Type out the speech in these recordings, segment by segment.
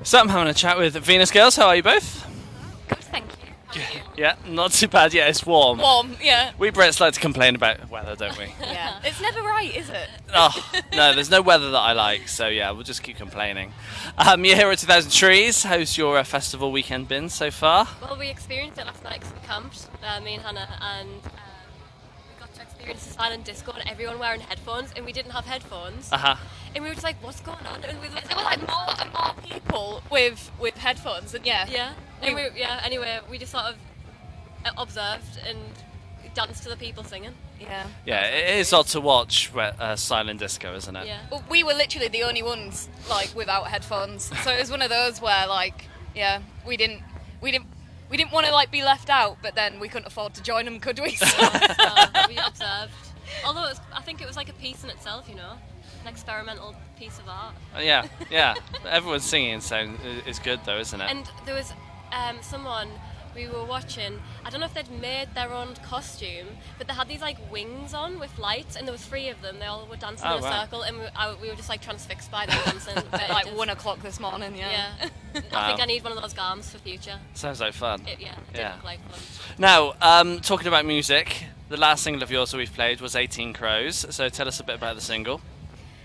So I'm having a chat with Venus Girls. How are you both? Good, thank you. How are you? Yeah, not too bad. Yeah, it's warm. Warm, yeah. We Brits like to complain about weather, don't we? Yeah. It's never right, is it? Oh, no, there's no weather that I like, so yeah, we'll just keep complaining. You're here at 2000 Trees. How's your festival weekend been so far? Well, we experienced it last night because we camped, me and Hannah, and we got to experience the silent disco and everyone wearing headphones, and we didn't have headphones. Uh-huh. And we were just like, what's going on? And There were like more and more people with headphones, and yeah. Yeah. And anyway, we just sort of observed and danced to the people singing. Yeah. Yeah, it is odd to watch silent disco, isn't it? Yeah. Well, we were literally the only ones like without headphones, so it was one of those where like, yeah, we didn't want to like be left out, but then we couldn't afford to join them, could we? So we observed. Although I think it was like a piece in itself, you know, an experimental piece of art. Yeah, yeah. Everyone's singing, so it's good though, isn't it? And there was someone we were watching, I don't know if they'd made their own costume, but they had these like wings on with lights, and there was 3 of them. They all were dancing in a circle, and we were just like transfixed by them dancing. At like 1 o'clock this morning, yeah. Yeah. I think I need one of those garms for future. Sounds like fun. It did look like fun. Now, talking about music, the last single of yours that we've played was 18 Crows, so tell us a bit about the single.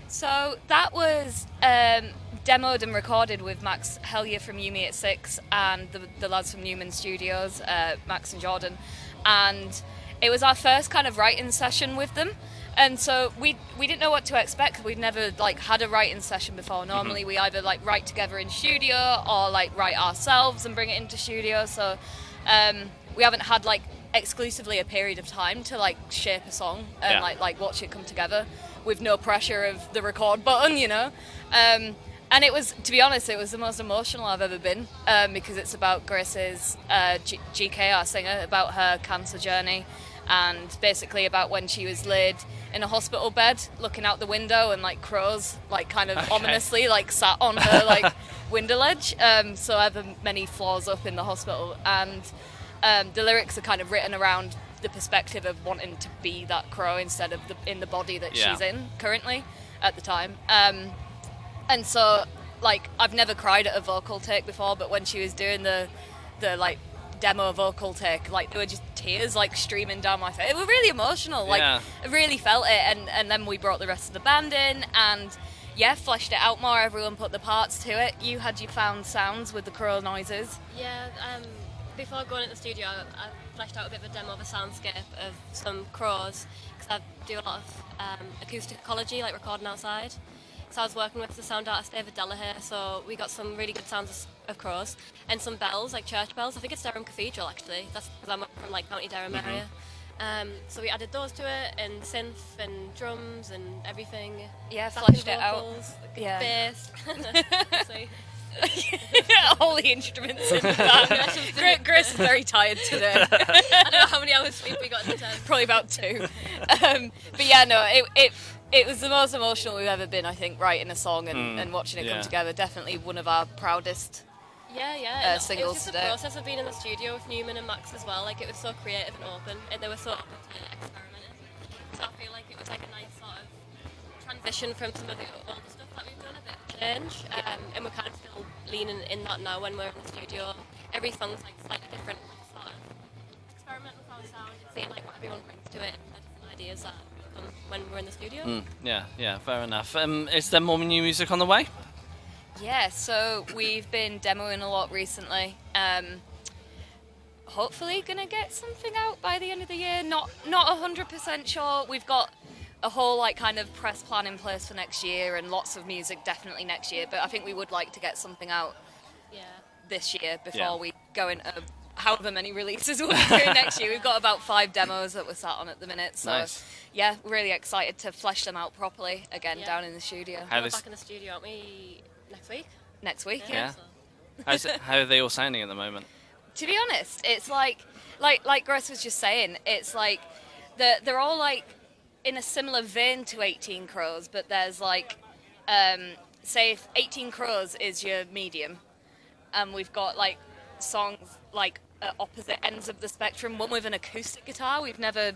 So that was demoed and recorded with Max Hellier from Yumi at 6 and the lads from Newman Studios, Max and Jordan, and it was our first kind of writing session with them. And so we didn't know what to expect because we'd never like had a writing session before. Normally we either like write together in studio or like write ourselves and bring it into studio. So we haven't had like exclusively a period of time to like shape a song and like watch it come together with no pressure of the record button, you know. And it was, to be honest, it was the most emotional I've ever been because it's about Grace's GK, our singer, about her cancer journey, and basically about when she was laid in a hospital bed looking out the window and like crows like kind of ominously like sat on her like window ledge, so I have many floors up in the hospital, and the lyrics are kind of written around the perspective of wanting to be that crow instead of in the body that she's in currently at the time. And so, like, I've never cried at a vocal take before, but when she was doing the like demo vocal take, like there were just tears like streaming down my face. It was really emotional. Like, I really felt it. And then we brought the rest of the band in and fleshed it out more. Everyone put the parts to it. You had your found sounds with the crow noises. Yeah. Before going into the studio, I fleshed out a bit of a demo of a soundscape of some crows because I do a lot of acoustic ecology, like recording outside. So I was working with the sound artist David Delahaye, so we got some really good sounds of crows and some bells, like church bells. I think it's Durham Cathedral actually. That's because I'm from like County Durham area. So we added those to it, and synth and drums and everything. Yeah, fleshed it out. Yeah. Bass. All the instruments in the band. Grace is very tired today. I don't know how many hours sleep we got in the tent. Probably about 2. But yeah, no, it was the most emotional we've ever been, I think, writing a song and watching it come together. Definitely one of our proudest singles it was just today. The process of being in the studio with Newman and Max as well. Like, it was so creative and open, and they were so open to experimenting. So I feel like it was like a nice sort of transition from some of the older stuff that we've done, a bit of change, and we're kind of still leaning in that now when we're in the studio. Every song's like slightly different, sort of experimental with our sound, and seeing like what everyone brings to it, and the different ideas that come when we're in the studio. Yeah, fair enough. Is there more new music on the way? Yeah, so we've been demoing a lot recently. Hopefully gonna get something out by the end of the year. Not 100% sure. We've got a whole like kind of press plan in place for next year and lots of music definitely next year, but I think we would like to get something out this year before we go into however many releases we'll be doing next year. We've got about 5 demos that we're sat on at the minute, so yeah, we're really excited to flesh them out properly again down in the studio. We're back in the studio, aren't we, next week? Yeah. How are they all sounding at the moment? To be honest, it's like Grace was just saying, it's like they're all like in a similar vein to 18 Crows, but there's like, say if 18 Crows is your medium, and we've got like songs like at opposite ends of the spectrum, one with an acoustic guitar. We've never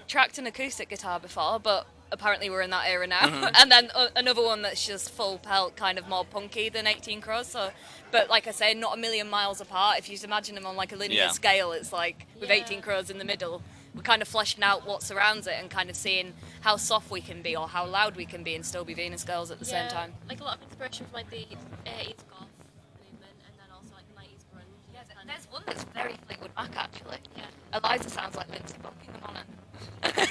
tracked an acoustic guitar before, but apparently we're in that era now. And then another one that's just full pelt, kind of more punky than 18 Crows. So, but like I say, not a million miles apart. If you just imagine them on like a linear scale, it's like with 18 Crows in the middle. We're kind of fleshing out what surrounds it and kind of seeing how soft we can be or how loud we can be and still be Venus Girls at the same time. Like a lot of inspiration from like the 80s goth movement and then also like 90s grunge. Yeah, there's one that's very Fleetwood Mac actually. Yeah. Eliza sounds like Lindsay Buckingham on it.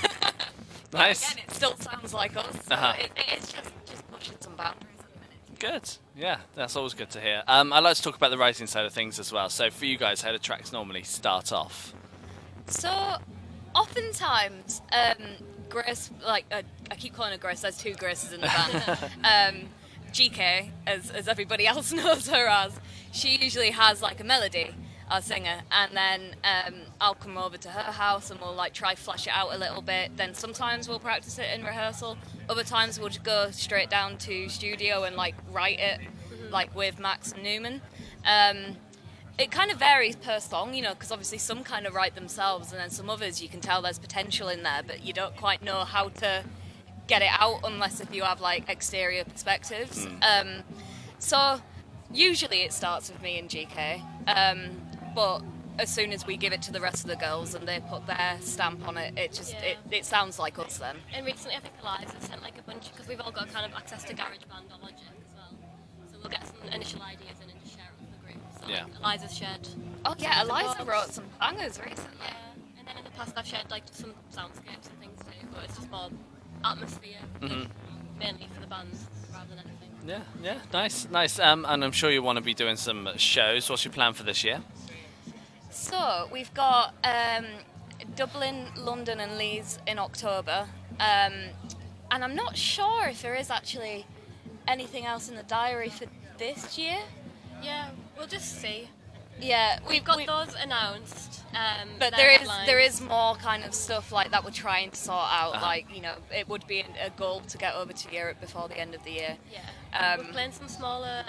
Nice. Again, it still sounds like us. So it's just pushing some boundaries at the minute. Good. Yeah, that's always good to hear. I'd like to talk about the writing side of things as well. So for you guys, how do tracks normally start off? So, oftentimes, Grace, like I keep calling her Grace. There's two Graces in the band. GK, as everybody else knows her as, she usually has like a melody, our singer, and then I'll come over to her house and we'll like try flesh it out a little bit. Then sometimes we'll practice it in rehearsal. Other times we'll just go straight down to studio and like write it, like with Max and Newman. It kind of varies per song, you know, because obviously some kind of write themselves, and then some others you can tell there's potential in there, but you don't quite know how to get it out unless if you have like exterior perspectives. So usually it starts with me and GK, but as soon as we give it to the rest of the girls and they put their stamp on it, it sounds like us then. And recently I think Eliza sent like a bunch, because we've all got kind of access to GarageBand or Logic as well, so we'll get some initial ideas in and just share it with the group. So like, Eliza's shared. Oh yeah, Eliza wrote some bangers recently. Yeah, and then in the past I've shared like some soundscapes and things too, but it's just more atmosphere, mainly for the band rather than anything. Yeah, nice. And I'm sure you want to be doing some shows. What's your plan for this year? So we've got Dublin, London and Leeds in October, and I'm not sure if there is actually anything else in the diary for this year. Yeah, we'll just see. Yeah, We've got those announced. But there is more kind of stuff like that we're trying to sort out. Like, you know, it would be a goal to get over to Europe before the end of the year. Yeah. We're playing some smaller,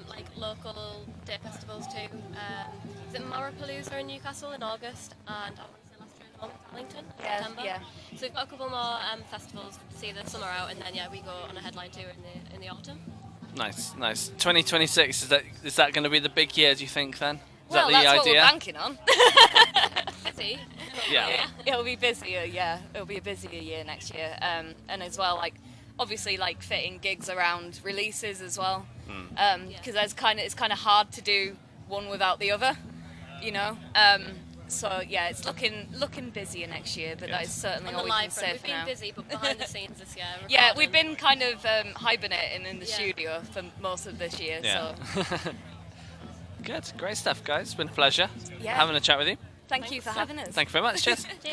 like local day festivals too. Is it Marapalooza in Newcastle in August, and I want to say last year as well in Darlington in September. Yeah. So we've got a couple more festivals to see the summer out, and then we go on a headline tour in the autumn. Nice. 2026, is that going to be the big year, do you think, then? Is Well, that that's the what idea? we're banking on. Busy. Yeah. It'll be busier, yeah. It'll be a busier year next year. And as well, like, obviously, like, fitting gigs around releases as well. Because it's kind of hard to do one without the other, you know? So, yeah, it's looking busier next year, but that is certainly all we can say We've for been now. busy, but behind the scenes this year. Yeah, we've been kind of hibernating in the studio for most of this year, Yeah. so... Good, great stuff, guys. It's been a pleasure Yeah. having a chat with you. Thank you for having us. Thank you very much. Cheers.